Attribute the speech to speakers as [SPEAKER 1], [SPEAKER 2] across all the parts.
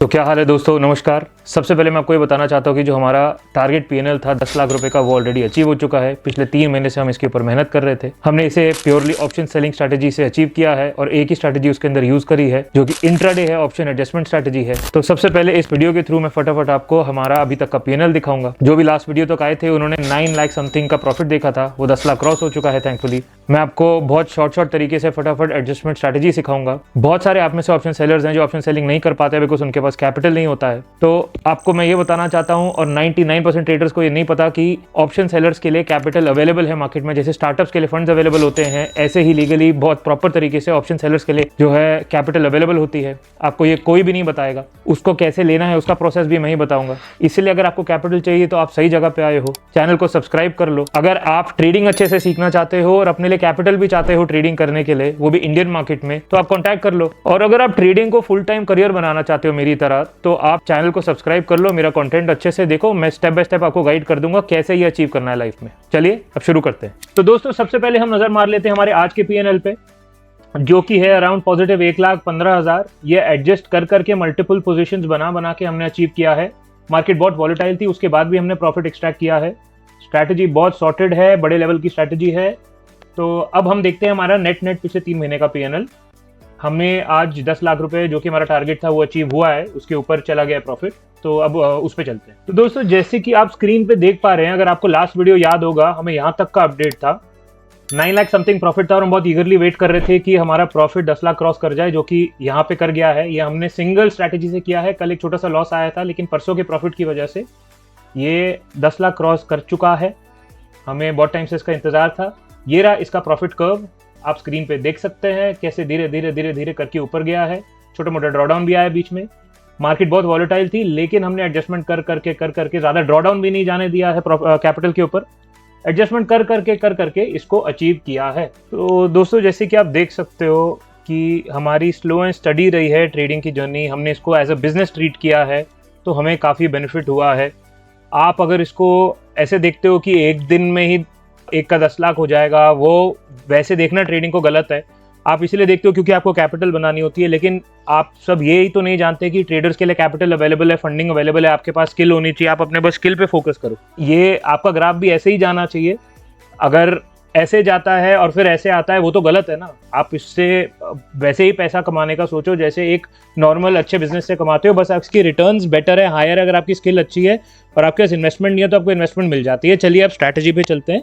[SPEAKER 1] तो क्या हाल है दोस्तों, नमस्कार। सबसे पहले मैं आपको ये बताना चाहता हूँ कि जो हमारा टारगेट पीएनएल था 10 लाख रुपए का, वो ऑलरेडी अचीव हो चुका है। पिछले 3 महीने से हम इसके ऊपर मेहनत कर रहे थे। हमने इसे प्योरली ऑप्शन सेलिंग स्ट्रैटेजी से अचीव किया है और एक ही स्ट्रैटेजी उसके अंदर यूज करी है, जो कि इंट्राडे है, ऑप्शन एडजस्टमेंट स्ट्रैटेजी है। तो सबसे पहले इस वीडियो के थ्रू मैं फटाफट आपको हमारा अभी तक का पीएनएल दिखाऊंगा। जो भी लास्ट वीडियो तक आए थे उन्होंने 9 लाख समथिंग का प्रॉफिट देखा था, वो 10 लाख क्रॉस हो चुका है थैंकफुली। मैं आपको बहुत शॉर्ट तरीके से फटाफट एडजस्टमेंट स्ट्रैटेजी सिखाऊंगा। बहुत सारे आप में से ऑप्शन सेलर्स हैं जो ऑप्शन सेलिंग नहीं कर पाते बिकॉज उनके पास कैपिटल नहीं होता है। तो आपको मैं ये बताना चाहता हूं, और 99% ट्रेडर्स को ये नहीं पता कि ऑप्शन सेलर्स के लिए कैपिटल अवेलेबल है मार्केट में। जैसे स्टार्टअप्स के लिए फंड्स अवेलेबल होते हैं, ऐसे ही लीगली बहुत प्रॉपर तरीके से ऑप्शन सेलर्स के लिए जो है कैपिटल अवेलेबल होती है। आपको ये कोई भी नहीं बताएगा। उसको कैसे लेना है उसका प्रोसेस भी मैं ही बताऊंगा। इसलिए अगर आपको कैपिटल चाहिए तो आप सही जगह पे आए हो। चैनल को सब्सक्राइब कर लो। अगर आप ट्रेडिंग अच्छे से सीखना चाहते हो और अपने लिए कैपिटल भी चाहते हो ट्रेडिंग करने के लिए, वो भी इंडियन मार्केट में, तो आप कॉन्टैक्ट कर लो। और अगर आप ट्रेडिंग को फुल टाइम करियर बनाना चाहते हो मेरी तरह, तो आप चैनल को सब्सक्राइब कर लो। मेरा कंटेंट अच्छे से देखो, मैं स्टेप बाय स्टेप आपको गाइड कर दूंगा कैसे ये अचीव करना है लाइफ में। चलिए अब शुरू करते हैं। तो दोस्तों सबसे पहले हम नजर मार लेते हैं हमारे आज के पीएनएल पे, जो कि है अराउंड पॉजिटिव 1,15,000। ये एडजस्ट कर करके मल्टीपल पोजीशंस बना के हमने अचीव किया है। मार्केट बहुत वॉलेटाइल थी, उसके बाद भी हमने प्रॉफिट एक्सट्रैक्ट किया है। स्ट्रैटेजी बहुत सॉर्टेड है, बड़े लेवल की स्ट्रैटेजी है। तो अब हम देखते हैं हमारा नेट पिछले 3 महीने का पीएनएल। हमें आज 10 लाख रुपए जो कि हमारा टारगेट था वो अचीव हुआ है, उसके ऊपर चला गया प्रॉफिट। तो अब उस पे चलते हैं। तो दोस्तों जैसे कि आप स्क्रीन पे देख पा रहे हैं, अगर आपको लास्ट वीडियो याद होगा, हमें यहाँ तक का अपडेट था। 9 लाख समथिंग प्रॉफिट था और हम बहुत ईगरली वेट कर रहे थे कि हमारा प्रॉफिट 10 लाख क्रॉस कर जाए, जो कि यहाँ पे कर गया है। ये हमने सिंगल स्ट्रैटेजी से किया है। कल एक छोटा सा लॉस आया था, लेकिन परसों के प्रॉफिट की वजह से ये 10 लाख क्रॉस कर चुका है। हमें बहुत टाइम से इसका इंतजार था। ये रहा इसका प्रॉफिट कर्व, आप स्क्रीन पे देख सकते हैं कैसे धीरे धीरे करके ऊपर गया है। छोटा मोटा ड्रॉडाउन भी आया बीच में। मार्केट बहुत वॉलेटाइल थी, लेकिन हमने एडजस्टमेंट कर करके ज्यादा ड्रॉडाउन भी नहीं जाने दिया है कैपिटल के ऊपर। एडजस्टमेंट कर करके इसको अचीव किया है। तो दोस्तों जैसे कि आप देख सकते हो कि हमारी स्लो एंड स्टडी रही है ट्रेडिंग की जर्नी। हमने इसको एज अ बिजनेस ट्रीट किया है, तो हमें काफ़ी बेनिफिट हुआ है। आप अगर इसको ऐसे देखते हो कि एक दिन में ही 1 का 10 लाख हो जाएगा, वो वैसे देखना ट्रेडिंग को गलत है। आप इसलिए देखते हो क्योंकि आपको कैपिटल बनानी होती है, लेकिन आप सब ये ही तो नहीं जानते कि ट्रेडर्स के लिए कैपिटल अवेलेबल है, फंडिंग अवेलेबल है, आपके पास स्किल होनी चाहिए। आप अपने बस स्किल पे फोकस करो। ये आपका ग्राफ भी ऐसे ही जाना चाहिए। अगर ऐसे जाता है और फिर ऐसे आता है, वो तो गलत है ना। आप इससे वैसे ही पैसा कमाने का सोचो जैसे एक नॉर्मल अच्छे बिजनेस से कमाते हो। बस आपकी रिटर्न्स बेटर है, हायर है। अगर आपकी स्किल अच्छी है और आपके पास इन्वेस्टमेंट नहीं है तो आपको इन्वेस्टमेंट मिल जाती है। चलिए अब स्ट्रैटेजी पे चलते हैं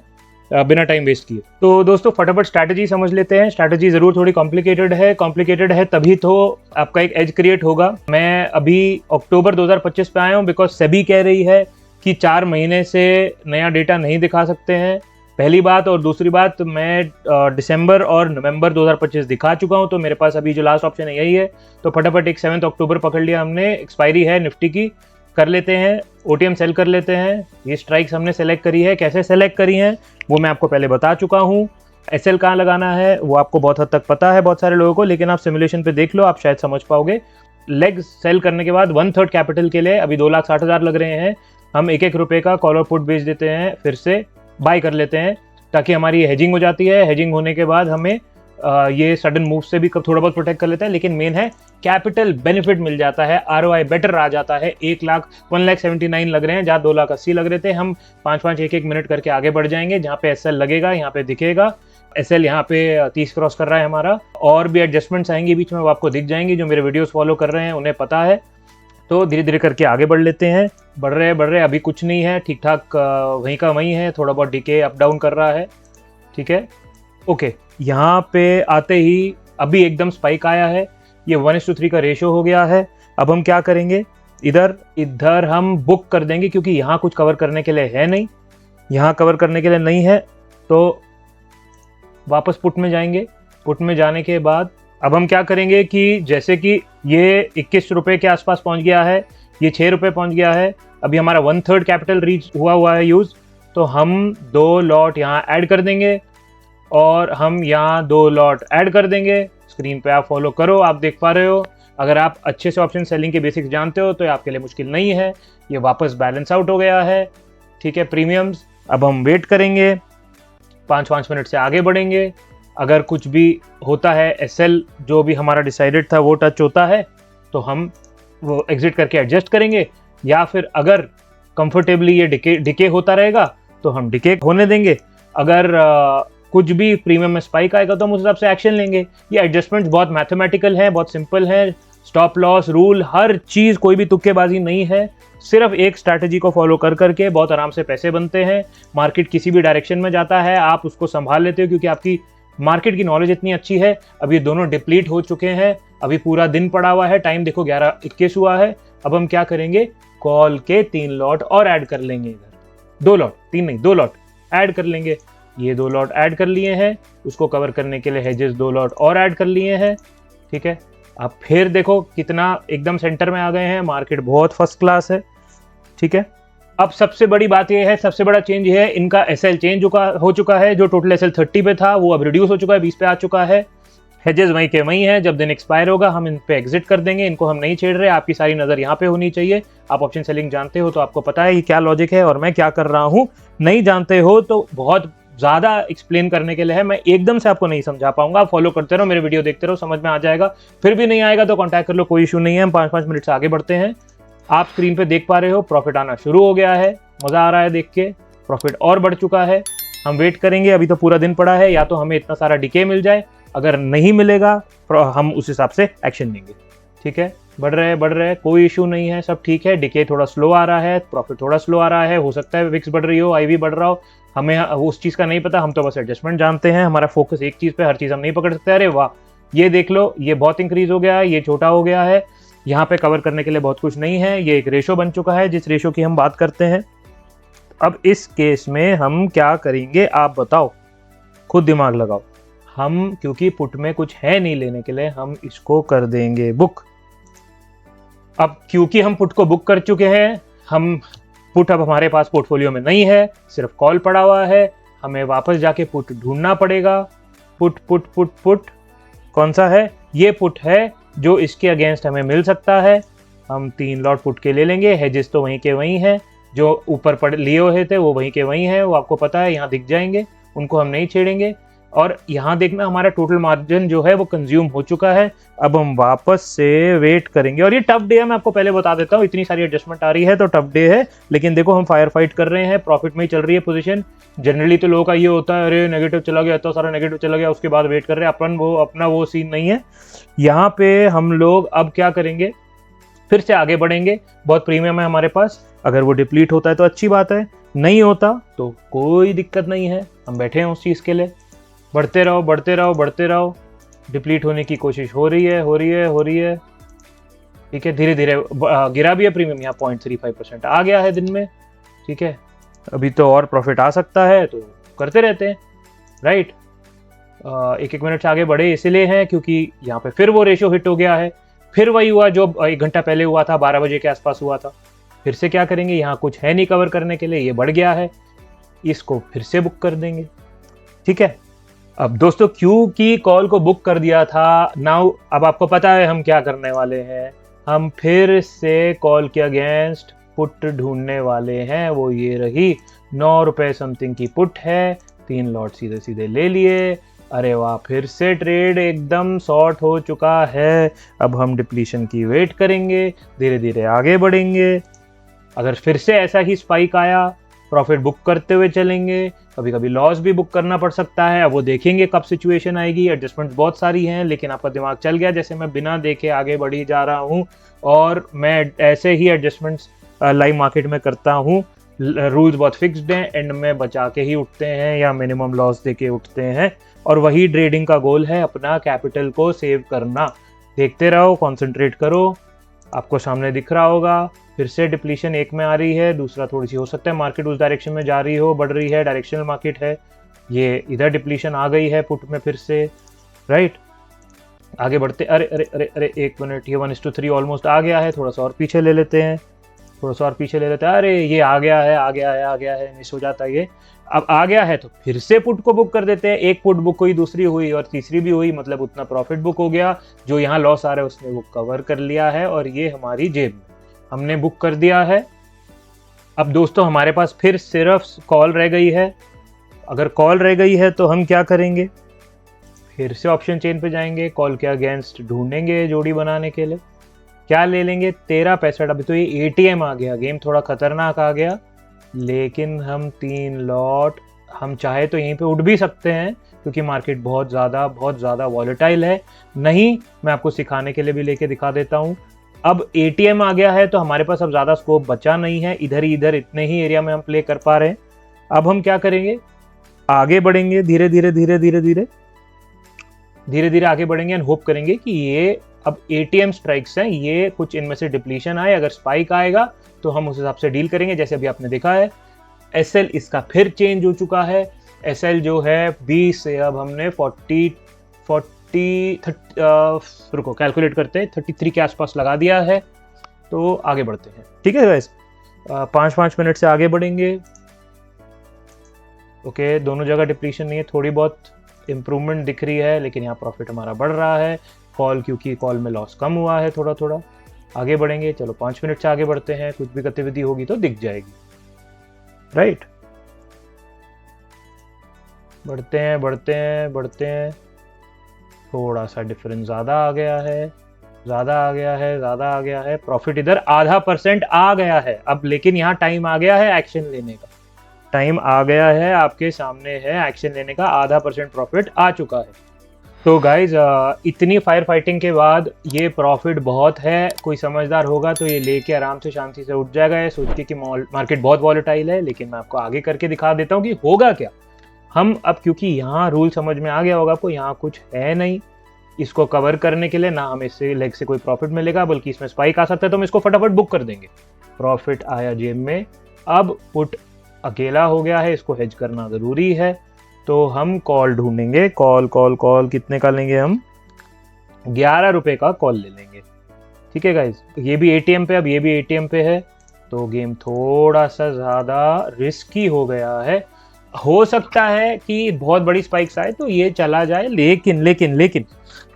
[SPEAKER 1] बिना टाइम वेस्ट किए। तो दोस्तों फटाफट स्ट्रैटेजी समझ लेते हैं। स्ट्रैटेजी जरूर थोड़ी कॉम्प्लिकेटेड है तभी तो आपका एक एज क्रिएट होगा। मैं अभी अक्टूबर 2025 पे आया हूँ बिकॉज सेबी कह रही है कि 4 महीने से नया डेटा नहीं दिखा सकते हैं, पहली बात। और दूसरी बात, मैं दिसंबर और नवंबर 2025 दिखा चुका हूँ, तो मेरे पास अभी जो लास्ट ऑप्शन है यही है। तो फटाफट एक 7 अक्टूबर पकड़ लिया हमने, एक्सपायरी है निफ्टी की, कर लेते हैं। ओटीएम सेल कर लेते हैं। ये स्ट्राइक्स हमने सेलेक्ट करी है। कैसे सेलेक्ट करी हैं वो मैं आपको पहले बता चुका हूँ। एसएल कहाँ लगाना है वो आपको बहुत हद तक पता है बहुत सारे लोगों को, लेकिन आप सिमुलेशन पे देख लो, आप शायद समझ पाओगे। लेग सेल करने के बाद 1/3 कैपिटल के लिए अभी 2,60,000 लग रहे हैं। हम 1-1 रुपये का कॉल और पुट बेच देते हैं, फिर से बाय कर लेते हैं, ताकि हमारी हेजिंग हो जाती है। हेजिंग होने के बाद हमें ये सडन मूव से भी थोड़ा बहुत प्रोटेक्ट कर लेते हैं, लेकिन मेन है कैपिटल बेनिफिट मिल जाता है, आरओआई बेटर आ जाता है। 1,79,000 लग रहे हैं, जहाँ 2,80,000 लग रहे थे। हम 5-5 1-1 मिनट करके आगे बढ़ जाएंगे। जहाँ पे एसएल लगेगा यहाँ पे दिखेगा, एसएल यहाँ पे 30 क्रॉस कर रहा है हमारा। और भी एडजस्टमेंट्स आएंगे बीच में, वो आपको दिख जाएंगी। जो मेरे वीडियोस फॉलो कर रहे हैं उन्हें पता है। तो धीरे धीरे करके आगे बढ़ लेते हैं। बढ़ रहे अभी कुछ नहीं है, ठीक ठाक वहीं का वहीं है। थोड़ा बहुत डीके अप डाउन कर रहा है, ठीक है, ओके। यहाँ पे आते ही अभी एकदम स्पाइक आया है। ये 1:3 का रेशो हो गया है। अब हम क्या करेंगे, इधर हम बुक कर देंगे, क्योंकि यहाँ कुछ कवर करने के लिए है नहीं, यहाँ कवर करने के लिए नहीं है। तो वापस पुट में जाएंगे। पुट में जाने के बाद अब हम क्या करेंगे कि जैसे कि ये 21 रुपये के आसपास पहुँच गया है, ये 6 रुपये पहुँच गया है। अभी हमारा 1/3 कैपिटल रीच हुआ है यूज़। तो हम 2 लॉट यहाँ ऐड कर देंगे और हम यहाँ 2 लॉट ऐड कर देंगे। स्क्रीन पे आप फॉलो करो, आप देख पा रहे हो। अगर आप अच्छे से ऑप्शन सेलिंग के बेसिक्स जानते हो तो ये आपके लिए मुश्किल नहीं है। ये वापस बैलेंस आउट हो गया है, ठीक है, प्रीमियम्स। अब हम वेट करेंगे, 5-5 मिनट से आगे बढ़ेंगे। अगर कुछ भी होता है, एसएल जो भी हमारा डिसाइडेड था वो टच होता है, तो हम वो एग्जिट करके एडजस्ट करेंगे, या फिर अगर कंफर्टेबली ये डिके होता रहेगा तो हम डिके होने देंगे। अगर कुछ भी प्रीमियम में स्पाइक आएगा तो हम उस हिसाब से एक्शन लेंगे। ये एडजस्टमेंट्स बहुत मैथमेटिकल है, बहुत सिंपल है। स्टॉप लॉस रूल, हर चीज़, कोई भी तुक्केबाजी नहीं है। सिर्फ एक स्ट्रैटेजी को फॉलो कर करके बहुत आराम से पैसे बनते हैं। मार्केट किसी भी डायरेक्शन में जाता है, आप उसको संभाल लेते हो क्योंकि आपकी मार्केट की नॉलेज इतनी अच्छी है। अब ये दोनों डिप्लीट हो चुके हैं, अभी पूरा दिन पड़ा हुआ है, टाइम देखो 11:21 हुआ है। अब हम क्या करेंगे, कॉल के 3 लॉट और ऐड कर लेंगे इधर। 2 लॉट, 3 नहीं 2 लॉट ऐड कर लेंगे। ये 2 लॉट ऐड कर लिए हैं, उसको कवर करने के लिए हेजेस 2 लॉट और ऐड कर लिए हैं। ठीक है, अब फिर देखो कितना एकदम सेंटर में आ गए हैं, मार्केट बहुत फर्स्ट क्लास है। ठीक है, अब सबसे बड़ी बात यह है, सबसे बड़ा चेंज ये है, इनका एसएल चेंज हो चुका है। जो टोटल एसएल 30 पे था वो अब रिड्यूस हो चुका है, 20 पे आ चुका है। हेजेस वहीं के वहीं हैं, जब दिन एक्सपायर होगा हम इन पे एग्जिट कर देंगे, इनको हम नहीं छेड़ रहे। आपकी सारी नज़र यहाँ पे होनी चाहिए। आप ऑप्शन सेलिंग जानते हो तो आपको पता है ये क्या लॉजिक है और मैं क्या कर रहा हूँ। नहीं जानते हो तो बहुत ज़्यादा एक्सप्लेन करने के लिए है, मैं एकदम से आपको नहीं समझा पाऊंगा। आप फॉलो करते रहो, मेरे वीडियो देखते रहो, समझ में आ जाएगा। फिर भी नहीं आएगा तो कॉन्टैक्ट कर लो, कोई इशू नहीं है। हम 5-5 मिनट से आगे बढ़ते हैं। आप स्क्रीन पे देख पा रहे हो प्रॉफिट आना शुरू हो गया है, मज़ा आ रहा है देख के। प्रॉफिट और बढ़ चुका है। हम वेट करेंगे, अभी तो पूरा दिन पड़ा है, या तो हमें इतना सारा डिके मिल जाए, अगर नहीं मिलेगा हम उस हिसाब से एक्शन लेंगे। ठीक है, बढ़ रहे हैं, कोई इशू नहीं है, सब ठीक है। डिके थोड़ा स्लो आ रहा है, प्रॉफिट थोड़ा स्लो आ रहा है, हो सकता है विक्स बढ़ रही हो, आईवी बढ़ रहा हो, हमें उस चीज़ का नहीं पता। हम तो बस एडजस्टमेंट जानते हैं, हमारा फोकस एक चीज़ पे, हर चीज़ हम नहीं पकड़ सकते। अरे वाह, ये देख लो, ये बहुत इंक्रीज हो गया है, ये छोटा हो गया है। यहाँ पे कवर करने के लिए बहुत कुछ नहीं है, ये एक रेशो बन चुका है जिस रेशो की हम बात करते हैं। अब इस केस में हम क्या करेंगे आप बताओ, खुद दिमाग लगाओ। हम क्योंकि पुट में कुछ है नहीं लेने के लिए, हम इसको कर देंगे बुक। अब क्योंकि हम पुट को बुक कर चुके हैं, हम पुट अब हमारे पास पोर्टफोलियो में नहीं है, सिर्फ कॉल पड़ा हुआ है। हमें वापस जाके पुट ढूंढना पड़ेगा। पुट पुट पुट पुट कौन सा है, ये पुट है जो इसके अगेंस्ट हमें मिल सकता है। हम 3 लॉट पुट के ले लेंगे। हेजेस तो वहीं के वहीं हैं, जो ऊपर लिए हुए थे वो वहीं के वहीं हैं, वो आपको पता है, यहाँ दिख जाएंगे, उनको हम नहीं छेड़ेंगे। और यहाँ देखना हमारा टोटल मार्जिन जो है वो कंज्यूम हो चुका है। अब हम वापस से वेट करेंगे, और ये टफ डे है, मैं आपको पहले बता देता हूँ, इतनी सारी एडजस्टमेंट आ रही है तो टफ डे है। लेकिन देखो हम फायर फाइट कर रहे हैं, प्रॉफिट में ही चल रही है पोजीशन। जनरली तो लोगों का ये होता है, अरे नेगेटिव चला गया, इतना सारा नेगेटिव चला गया, उसके बाद वेट कर रहे हैं। अपना वो सीन नहीं है। यहाँ पे हम लोग अब क्या करेंगे, फिर से आगे बढ़ेंगे। बहुत प्रीमियम है हमारे पास, अगर वो डिप्लीट होता है तो अच्छी बात है, नहीं होता तो कोई दिक्कत नहीं है, हम बैठे हैं उस चीज़ के लिए। बढ़ते रहो बढ़ते रहो बढ़ते रहो। डिप्लीट होने की कोशिश हो रही है। ठीक है, धीरे धीरे गिरा भी है प्रीमियम, यहाँ 0.35% आ गया है दिन में। ठीक है, अभी तो और प्रॉफिट आ सकता है, तो करते रहते हैं, राइट। 1-1 मिनट से आगे बढ़े इसीलिए हैं क्योंकि यहाँ पे फिर वो रेशो हिट हो गया है। फिर वही हुआ जो 1 घंटा पहले हुआ था, 12 बजे के आसपास हुआ था। फिर से क्या करेंगे, यहाँ कुछ है नहीं कवर करने के लिए, ये बढ़ गया है, इसको फिर से बुक कर देंगे। ठीक है, अब दोस्तों क्योंकि कॉल को बुक कर दिया था, नाउ अब आपको पता है हम क्या करने वाले हैं। हम फिर से कॉल के अगेंस्ट पुट ढूंढने वाले हैं। वो ये रही, 9 रुपए समथिंग की पुट है, 3 लॉट सीधे सीधे ले लिए। अरे वाह, फिर से ट्रेड एकदम शॉर्ट हो चुका है। अब हम डिप्लीशन की वेट करेंगे, धीरे धीरे आगे बढ़ेंगे। अगर फिर से ऐसा ही स्पाइक आया, प्रॉफिट बुक करते हुए चलेंगे। कभी कभी लॉस भी बुक करना पड़ सकता है, अब वो देखेंगे कब सिचुएशन आएगी। एडजस्टमेंट्स बहुत सारी हैं, लेकिन आपका दिमाग चल गया जैसे मैं बिना देखे आगे बढ़ी जा रहा हूँ। और मैं ऐसे ही एडजस्टमेंट्स लाइव मार्केट में करता हूँ। रूल्स बहुत फिक्स्ड हैं, एंड में बचा के ही उठते हैं या मिनिमम लॉस दे के उठते हैं। और वही ट्रेडिंग का गोल है, अपना कैपिटल को सेव करना। देखते रहो, कॉन्सेंट्रेट करो, आपको सामने दिख रहा होगा। फिर से डिप्लीशन एक में आ रही है, दूसरा थोड़ी सी हो सकता है मार्केट उस डायरेक्शन में जा रही हो, बढ़ रही है, डायरेक्शनल मार्केट है। ये इधर डिप्लीशन आ गई है पुट में फिर से, राइट। आगे बढ़ते, अरे अरे अरे अरे 1 मिनट, ये 1:3 ऑलमोस्ट आ गया है। थोड़ा सा और पीछे ले लेते हैं, अरे ये आ गया है, मिस हो जाता है ये। अब आ गया है तो फिर से पुट को बुक कर देते हैं। एक पुट बुक हुई, दूसरी हुई और तीसरी भी हुई, मतलब उतना प्रॉफिट बुक हो गया। जो यहाँ लॉस आ रहा है उसने वो कवर कर लिया है, और ये हमारी जेब में हमने बुक कर दिया है। अब दोस्तों हमारे पास फिर सिर्फ कॉल रह गई है। अगर कॉल रह गई है तो हम क्या करेंगे, फिर से ऑप्शन चेन पे जाएंगे, कॉल के अगेंस्ट ढूंढेंगे जोड़ी बनाने के लिए। क्या ले लेंगे 13.65। अभी तो ये एटीएम आ गया, गेम थोड़ा खतरनाक आ गया, लेकिन हम 3 लॉट, हम चाहे तो यहीं पे उठ भी सकते हैं क्योंकि मार्केट बहुत ज़्यादा वॉलेटाइल है। नहीं, मैं आपको सिखाने के लिए भी लेके दिखा देता हूँ। अब एटीएम आ गया है तो हमारे पास अब ज़्यादा स्कोप बचा नहीं है, इधर ही इधर इतने ही एरिया में हम प्ले कर पा रहे हैं। अब हम क्या करेंगे, आगे बढ़ेंगे धीरे धीरे आगे बढ़ेंगे एंड होप करेंगे कि ये अब एटीएम स्ट्राइक्स हैं, ये कुछ इनमें से डिप्लीशन आए, अगर स्पाइक आएगा तो हम उस हिसाब से डील करेंगे। जैसे अभी आपने देखा है एसएल इसका फिर चेंज हो चुका है। एसएल जो है 20 से अब हमने 40 रुको कैलकुलेट करते हैं, 33 के आसपास लगा दिया है। तो आगे बढ़ते हैं, ठीक है गाइस, 5-5 मिनट से आगे बढ़ेंगे। ओके, दोनों जगह डिप्लीशन नहीं है, थोड़ी बहुत इम्प्रूवमेंट दिख रही है, लेकिन यहाँ प्रॉफिट हमारा बढ़ रहा है। कॉल, क्योंकि कॉल में लॉस कम हुआ है थोड़ा, आगे बढ़ेंगे। चलो 5 मिनट से आगे बढ़ते हैं, कुछ भी गतिविधि होगी तो दिख जाएगी, राइट। बढ़ते हैं, थोड़ा सा डिफरेंस ज़्यादा आ गया है, प्रॉफिट इधर 0.5% आ गया है अब, लेकिन यहाँ टाइम आ गया है एक्शन लेने का, टाइम आ गया है, आपके सामने है एक्शन लेने का, 0.5% प्रॉफिट आ चुका है। तो गाइज इतनी फायर फाइटिंग के बाद ये प्रॉफिट बहुत है, कोई समझदार होगा तो ये लेके आराम से शांति से उठ जाएगा। ये सोच के कि मार्केट बहुत वॉलेटाइल है, लेकिन मैं आपको आगे करके दिखा देता हूँ कि होगा क्या। हम अब, क्योंकि यहाँ रूल समझ में आ गया होगा आपको, यहाँ कुछ है नहीं इसको कवर करने के लिए, ना हमें इससे लेग से कोई प्रॉफिट मिलेगा, बल्कि इसमें स्पाइक आ सकता है, तो हम इसको फटाफट बुक कर देंगे। प्रॉफिट आया जेब में, अब पुट अकेला हो गया है, इसको हेज करना ज़रूरी है, तो हम कॉल ढूंढेंगे। कॉल कितने का लेंगे हम, 11 रुपये का कॉल ले लेंगे, ठीक है गाइज। ये भी एटीएम पे, अब ये भी एटीएम पे है, तो गेम थोड़ा सा ज़्यादा रिस्की हो गया है। हो सकता है कि बहुत बड़ी स्पाइक्स आए तो ये चला जाए, लेकिन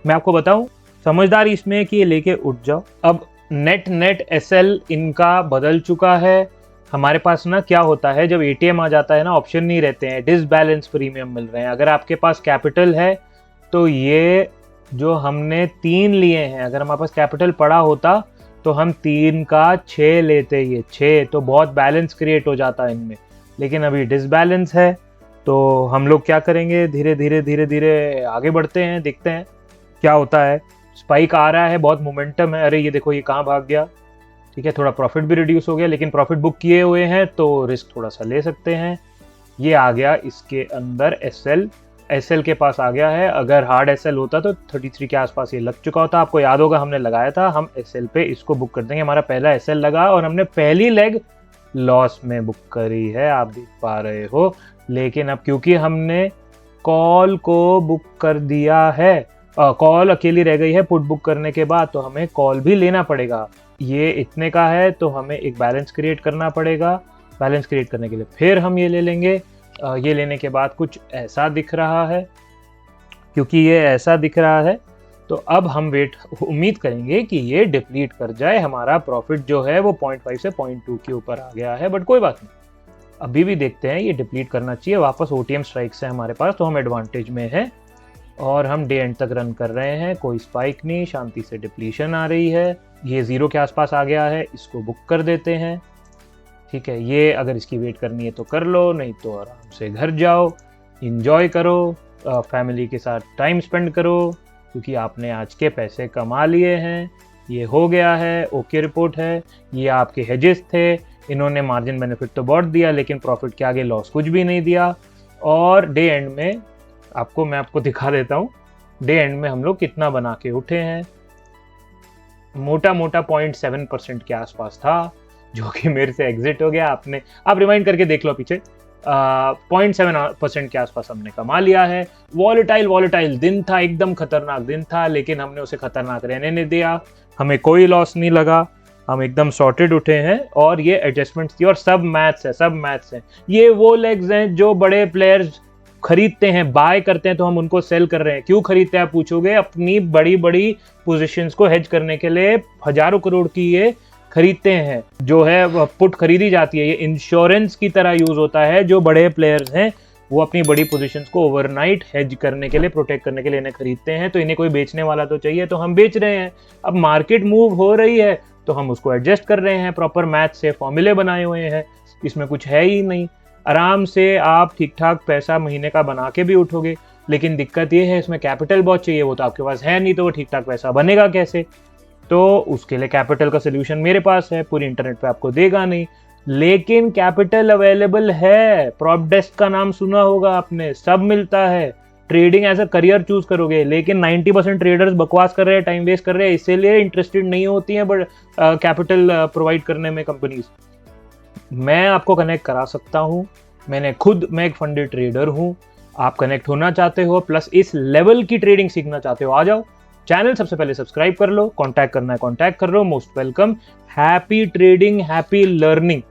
[SPEAKER 1] मैं आपको बताऊं, समझदार इसमें कि ये लेके उठ जाओ। अब नेट एसएल इनका बदल चुका है। हमारे पास ना क्या होता है, जब एटीएम आ जाता है ना, ऑप्शन नहीं रहते हैं, डिसबैलेंस प्रीमियम मिल रहे हैं। अगर आपके पास कैपिटल है तो ये जो हमने 3 लिए हैं, अगर हमारे पास कैपिटल पड़ा होता तो हम 3 का 6 लेते, ये 6 तो बहुत बैलेंस क्रिएट हो जाता है इनमें, लेकिन अभी डिसबैलेंस है। तो हम लोग क्या करेंगे, धीरे आगे बढ़ते हैं, देखते हैं क्या होता है। स्पाइक आ रहा है, बहुत मोमेंटम है, अरे ये देखो ये कहाँ भाग गया, ठीक है। थोड़ा प्रॉफिट भी रिड्यूस हो गया, लेकिन प्रॉफिट बुक किए हुए हैं तो रिस्क थोड़ा सा ले सकते हैं। ये आ गया इसके अंदर एसएल के पास आ गया है। अगर हार्ड एसएल होता तो 33 के आसपास ये लग चुका होता, आपको याद होगा हमने लगाया था। हम एसएल पे इसको बुक कर देंगे, हमारा पहला एसएल लगा और हमने पहली लेग लॉस में बुक करी है, आप देख पा रहे हो। लेकिन अब क्योंकि हमने कॉल को बुक कर दिया है, कॉल अकेली रह गई है पुट बुक करने के बाद, तो हमें कॉल भी लेना पड़ेगा। ये इतने का है तो हमें एक बैलेंस क्रिएट करना पड़ेगा। बैलेंस क्रिएट करने के लिए फिर हम ये ले लेंगे। ये लेने के बाद कुछ ऐसा दिख रहा है, क्योंकि ये ऐसा दिख रहा है तो अब हम उम्मीद करेंगे कि ये डिप्लीट कर जाए। हमारा प्रॉफिट जो है वो 0.5 से 0.2 के ऊपर आ गया है, बट कोई बात नहीं, अभी भी देखते हैं। ये डिप्लीट करना चाहिए, वापस ओटीएम स्ट्राइक्स है हमारे पास, तो हम एडवांटेज में है और हम डे एंड तक रन कर रहे हैं। कोई स्पाइक नहीं, शांति से डिप्लीशन आ रही है। ये 0 के आसपास आ गया है, इसको बुक कर देते हैं, ठीक है। ये अगर इसकी वेट करनी है तो कर लो, नहीं तो आराम से घर जाओ, इंजॉय करो, फैमिली के साथ टाइम स्पेंड करो, क्योंकि आपने आज के पैसे कमा लिए हैं। ये हो गया है, ओके रिपोर्ट है। ये आपके हेजेस थे, इन्होंने मार्जिन बेनिफिट तो बहुत दिया, लेकिन प्रॉफिट के आगे लॉस कुछ भी नहीं दिया। और डे एंड में मैं आपको दिखा देता हूँ, डे एंड में हम लोग कितना बना के उठे हैं। मोटा 0.7% के आसपास था, जो कि मेरे से एग्जिट हो गया। आप रिमाइंड करके देख लो पीछे, 0.7% के आसपास हमने कमा लिया है। वॉलेटाइल दिन था, एकदम खतरनाक दिन था, लेकिन हमने उसे खतरनाक रहने नहीं दिया। हमें कोई लॉस नहीं लगा, हम एकदम सॉर्टेड उठे हैं। और ये एडजस्टमेंट्स थी और सब मैथ्स हैं। ये वो लेग्स हैं जो बड़े प्लेयर्स खरीदते हैं, बाय करते हैं, तो हम उनको सेल कर रहे हैं। क्यों खरीदते हैं आप पूछोगे, अपनी बड़ी पोजीशंस को हेज करने के लिए हजारों करोड़ की ये खरीदते हैं। जो है पुट खरीदी जाती है, ये इंश्योरेंस की तरह यूज होता है। जो बड़े प्लेयर्स हैं वो अपनी बड़ी पोजीशंस को ओवरनाइट हेज करने के लिए, प्रोटेक्ट करने के लिए इन्हें खरीदते हैं। तो इन्हें कोई बेचने वाला तो चाहिए, तो हम बेच रहे हैं। अब मार्केट मूव हो रही है तो हम उसको एडजस्ट कर रहे हैं, प्रॉपर मैथ से फॉर्मूले बनाए हुए हैं, इसमें कुछ है ही नहीं। आराम से आप ठीक ठाक पैसा महीने का बना के भी उठोगे। लेकिन दिक्कत ये है इसमें कैपिटल बहुत चाहिए, वो तो आपके पास है नहीं, तो वो ठीक ठाक पैसा बनेगा कैसे? तो उसके लिए कैपिटल का सोल्यूशन मेरे पास है, पूरी इंटरनेट पे आपको देगा नहीं, लेकिन कैपिटल अवेलेबल है। प्रॉप डेस्क का नाम सुना होगा आपने, सब मिलता है। Trading as a career choose करोगे, लेकिन 90% ट्रेडर्स बकवास कर रहे हैं, टाइम वेस्ट कर रहे हैं, इसीलिए इंटरेस्टेड नहीं होती हैं बट कैपिटल प्रोवाइड करने में कंपनीज। मैं आपको कनेक्ट करा सकता हूँ, मैं एक फंडेड ट्रेडर हूँ। आप कनेक्ट होना चाहते हो, प्लस इस लेवल की ट्रेडिंग सीखना चाहते हो, आ जाओ। चैनल सबसे पहले सब्सक्राइब कर लो, कांटेक्ट करना है कांटेक्ट कर लो, most welcome. Happy trading, happy learning.